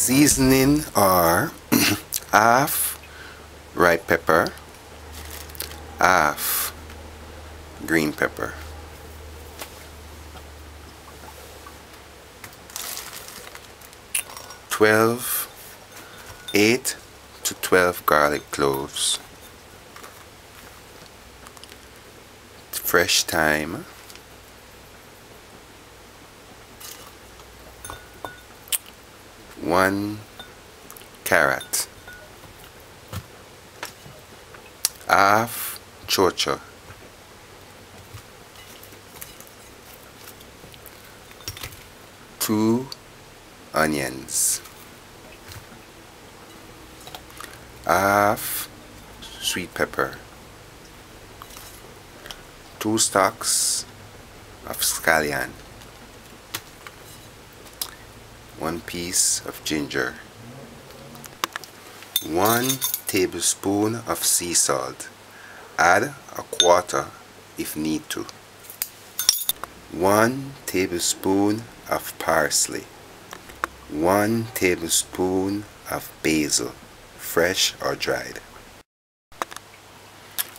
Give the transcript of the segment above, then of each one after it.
Seasoning are half red pepper, half green pepper, eight to 12 garlic cloves, fresh thyme, 1 carrot, half chocha, 2 onions, half sweet pepper, 2 stalks of scallion, 1 piece of ginger, 1 tablespoon of sea salt, add a quarter if need to, 1 tablespoon of parsley, 1 tablespoon of basil, fresh or dried,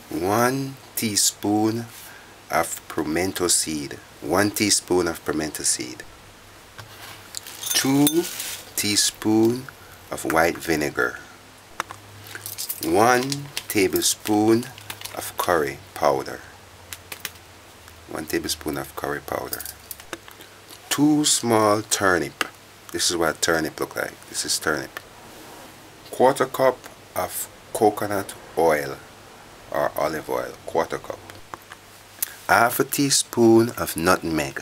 1 teaspoon of pimento seed, 1 teaspoon of pimento seed, 2 teaspoons of white vinegar, 1 tablespoon of curry powder, 1 tablespoon of curry powder, 2 small turnip. This is what turnip look like. This is turnip. 1/4 cup of coconut oil or olive oil, 1/4 cup. 1/2 teaspoon of nutmeg,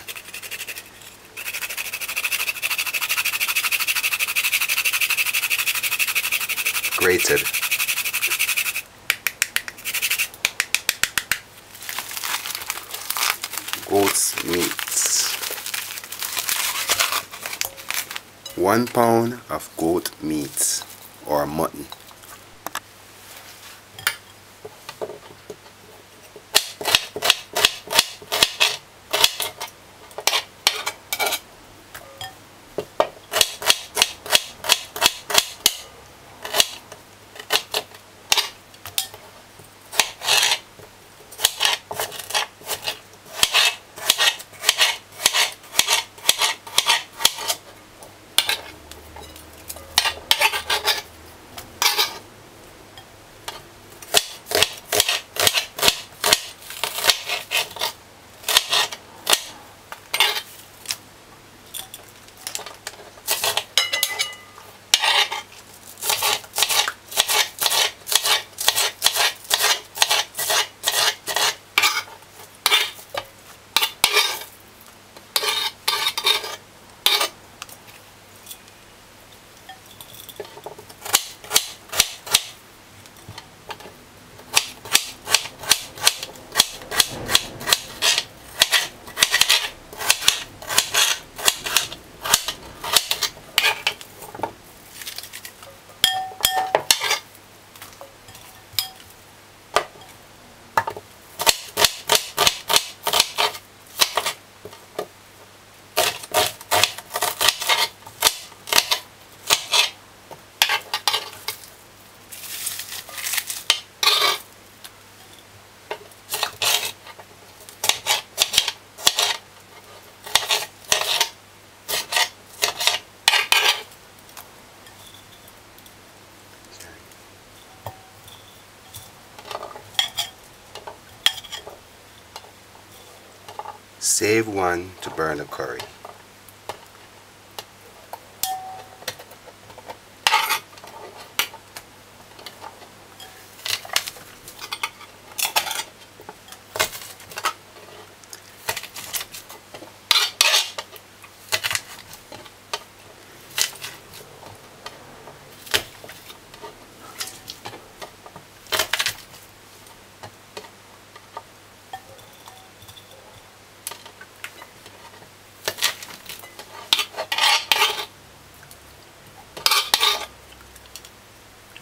grated, goat's meat, 1 pound of goat meat or mutton, save 1 to burn the curry.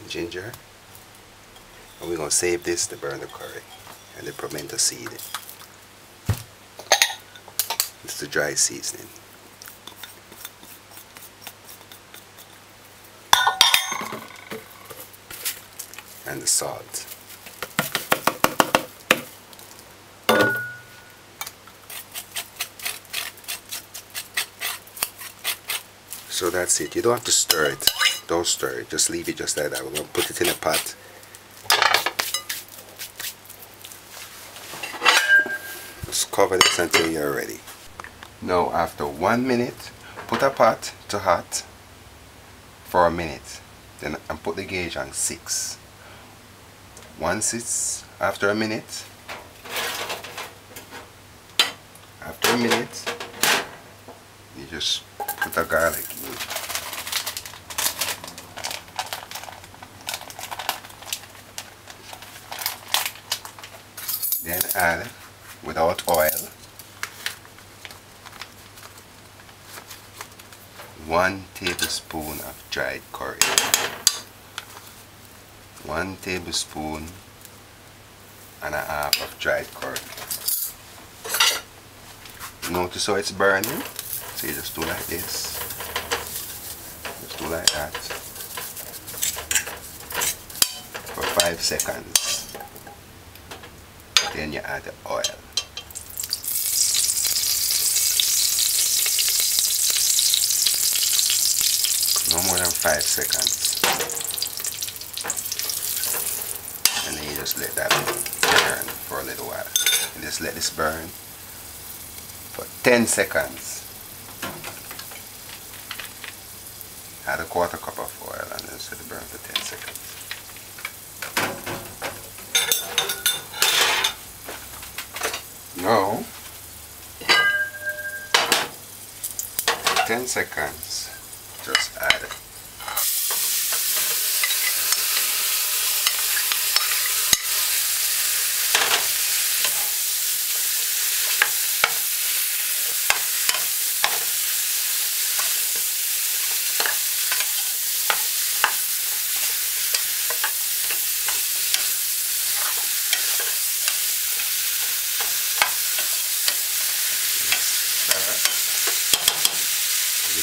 Ginger, and we're going to save this to burn the curry and the pimento seed. It's the dry seasoning. and the salt. So that's it. You don't have to stir it. Don't stir it. Just leave it just like that. We're going to put it in a pot. Just cover this until you're ready. Now after 1 minute, put a pot to hot for a minute. Then and put the gauge on 6. Once it's after a minute, you just put a garlic in. Then add, without oil, 1 tablespoon of dried curry. 1 tablespoon and a half of dried curry. Notice how it's burning? So you just do like this. Just do like that. For 5 seconds. Then you add the oil. No more than 5 seconds. And then you just let that burn for a little while. And just let this burn for 10 seconds. Add a 1/4 cup of oil and just let it burn for 10 seconds. Now, 10 seconds, just add it.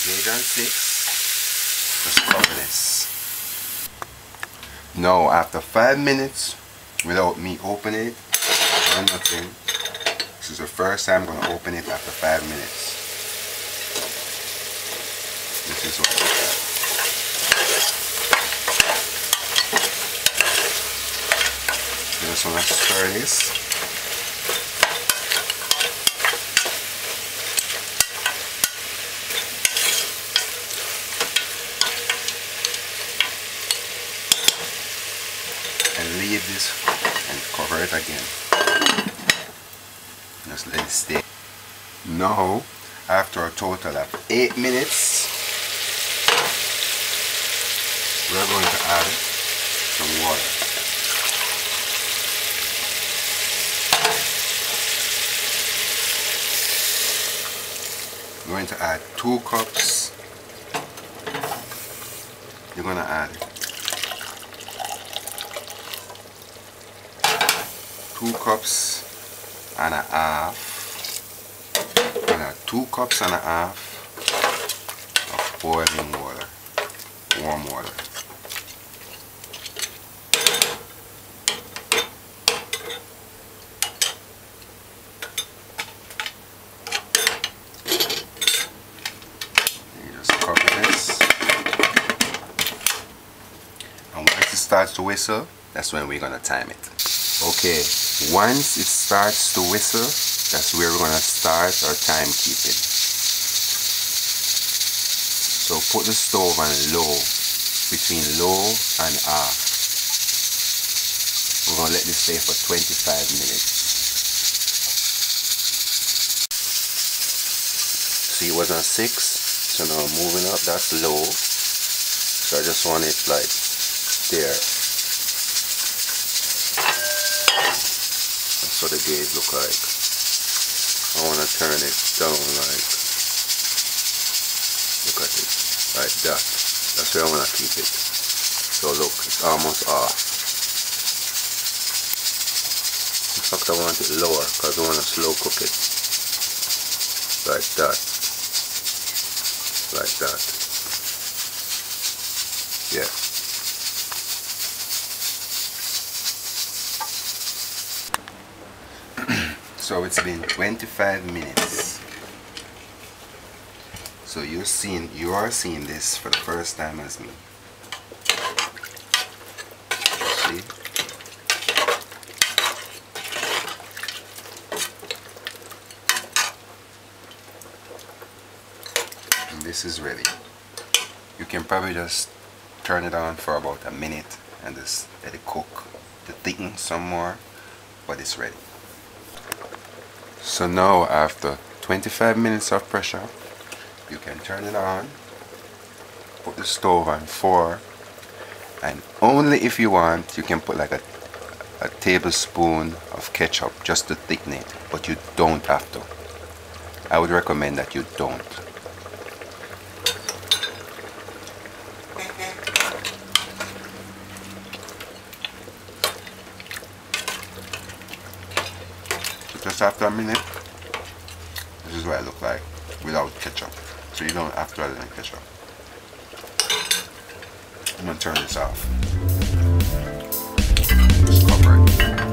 Gauge on 6. Just cover this. Now after 5 minutes, without me opening it or nothing, this is the first time I'm going to open it after 5 minutes. This is what it looks like. You just want to stir this. Leave this and cover it again. Just let it stay. Now, after a total of 8 minutes, we're going to add some water. We're going to add 2 cups. You're going to add 2 cups and a half, 2 cups and a half of boiling water, warm water. You just cover this, and once it starts to whistle, that's when we're going to time it. Okay, once it starts to whistle, that's where we're going to start our timekeeping. So put the stove on low, between low and off. We're going to let this stay for 25 minutes. See, it was on 6, so now I'm moving up, that's low. So I just want it like there. That's what the gauge look like. I want to turn it down like, look at it, like that. That's where I want to keep it. So look, it's almost off. In fact, I want it lower because I want to slow cook it. Like that. Like that. Yeah. So it's been 25 minutes. So you are seeing this for the first time as me. See? And this is ready. You can probably just turn it on for about a minute and just let it cook to thicken some more, but it's ready. So now after 25 minutes of pressure, you can turn it on, put the stove on 4, and only if you want you can put like a tablespoon of ketchup just to thicken it, but you don't have to. I would recommend that you don't. Just after a minute, this is what it looks like without ketchup. So you don't have to add any ketchup. I'm gonna turn this off. Just cover it.